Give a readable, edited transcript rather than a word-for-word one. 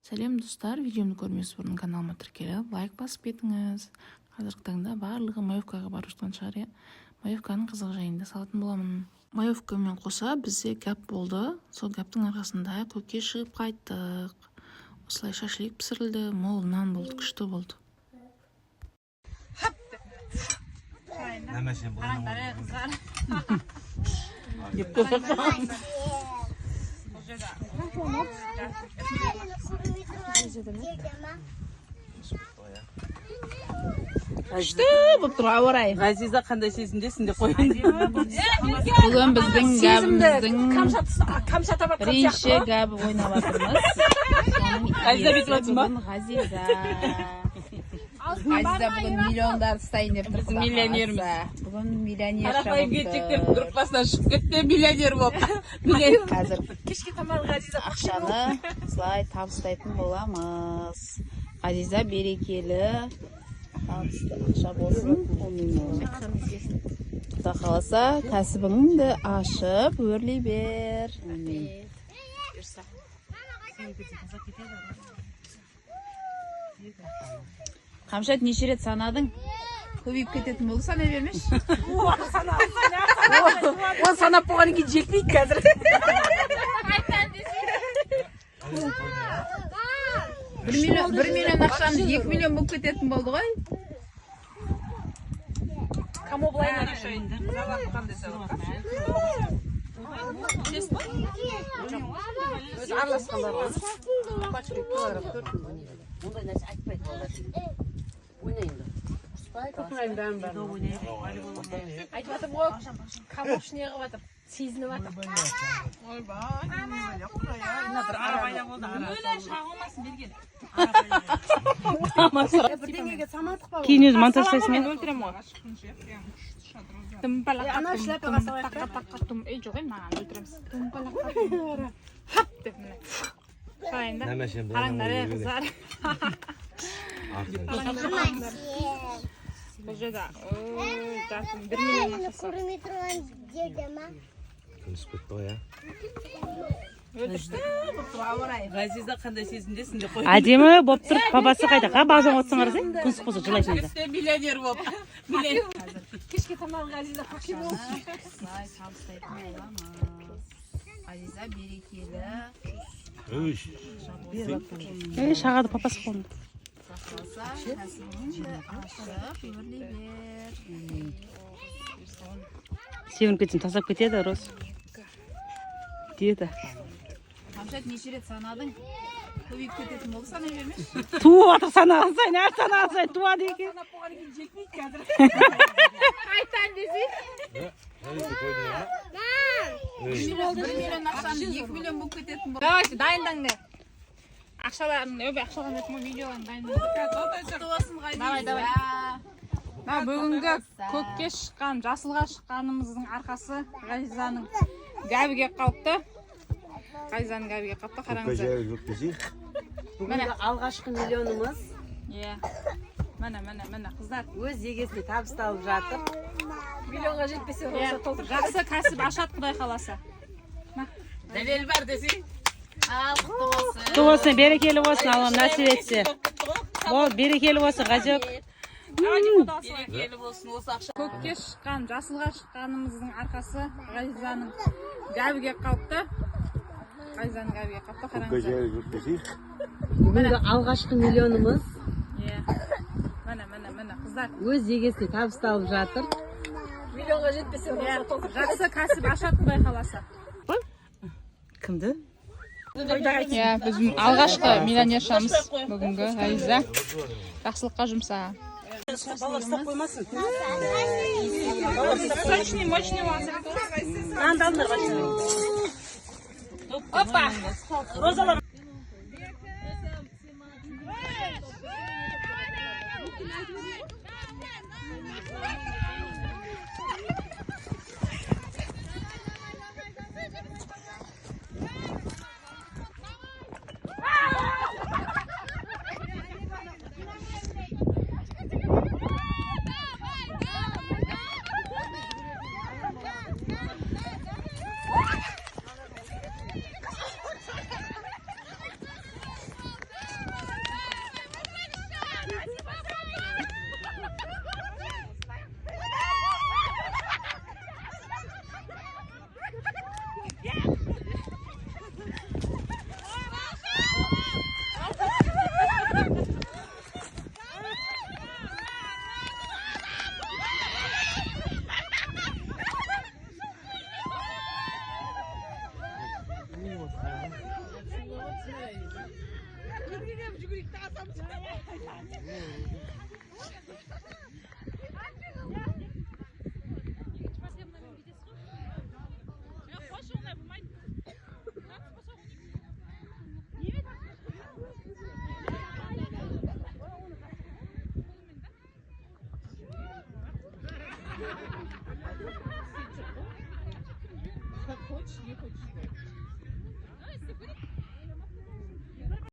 Сәлем достар, видеомды көрмес бұрын каналыма тіркеліп, лайк басып кетіңіз. Қазіргі таңда барлығы Маевкаға барып жатқан шығар, иә. Маевканың қызық жайында салатын боламын. Маевкамен қоса бізде гәп болды. Сол гәптің арқасында көкке шығып қайттық. Осылай шашлик пісірілді, мол нан болды, күшті болды. Күшті болып тұр, ауырай. Ғазиза қандай сезімдесің деп қойын. Бүгін біздің гәбіміздің бірінші гәбі ойнап жатырмыз. Ғазиза бүйтіп жатсың ба? Ғазиза бүгін миллиондар ұстайын деп тұр. Біз миллионерміз. Бүгін миллионер Қарапайым кетчектер группасынан шығып кетті, миллионер болып. Қазір ақшаны слай табыстайтын боламыз. Ғазиза берекелі табысты ақша болсын. Құда қаласа кәсібіңді ашып өрлей бер. Қамшат неше рет санадың? Көбейіп кететін болды, сана бермеш? Ол санап болғаннан кейін жетпейді қазір. Бір миллион ақшамыз 2 миллион болып кететін болды ғой? Кому былай решайын? Өзі араласқандар ғой. Ондай нәрсе айтпайды олар. Ойнайындар. Көкірайын бәрін. Айтып жатыр ғой, камош не қылып жатыр, сезініп жатыр. Ойбай, бір арабайда болды. Бірдеңеге саматық ба? Кейін өзі монтаж жасайсың мен? Өлтірем ғой. Ана шляпаға салайық та? Жоқ, маған өлтіреміз. Хап деп міне. Шайын да. Қараңдар, қыздар. Бұл жерде, жасым 1 миллион ақшасы. Өлтіршті бұл тұр, ауырай. Ғазиза қандай сезімдесің деп қойын. Әдемі болып тұр, папасы қайда? Бағжан отсаңар зе? Күнсіз қозы жылайсың да. Миллионер болып. Кешке тамағын Ғазиза қақши болып. Слай табыстайтын боламыз. Ғазиза берекелі Шағады папасы қолында. Сақласа кәсібіңді ашып өрлей бер. Сеуініп кетсін, тасап кетеді, Рос. Деді. Қамшат неше рет санадың? Көбейіп кететін болды, сана бермеш? Туы атыр санаған сайын, әр санаған сайын туады екен. Санап болғаннан кейін жетпейді қазір. Қайтан десей? 1 миллион ақшамыз 2 миллион болып кететін болды. Давайте, дайындаңдар. Ақшаларын, ақшаларын етім ғой, видеоларын дайындаңдар. Давай, давай. Бүгінгі көкке шыққан, жасылға шыққанымыздың арқасы Ғазизаның гәбіге қалыпты. Ғазизаның гәбіге қалыпты, қараңыздар. Бүгінгі алғашқы миллионымыз Міне, қыздар. өз егесіне табысталып жатыр. Миллионға жетпесе олса толтыр. Жақсы кәсіп ашат, Құдай қаласа. Дәлел бар десей. Құтты болсын, берекелі болсын, Аллам нәсіп етсе. Бол, берекелі болсын, Ғазиок. Берекелі болсын осы ақша. Көкке шыққан, жасылға шыққанымыздың арқасы Ғазизаның гәбіге қалыпты. Ғазизаның гәбіге қалыпты, қараңыздар. Бүгінгі алғашқы миллионымыз Міне, қыздар. өз егесіне табысталып жатыр. Миллионға жетпесе олса толтыр. Жақсы кәсіп ашат, Құдай қаласа. Кімді? Біздің алғашқы миллионершамыз бүгінгі Ғазиза. Жақсылыққа жұмса. Балар ұстап қоймасын. Мощный. Нандалындар башына. Опа! Розалар.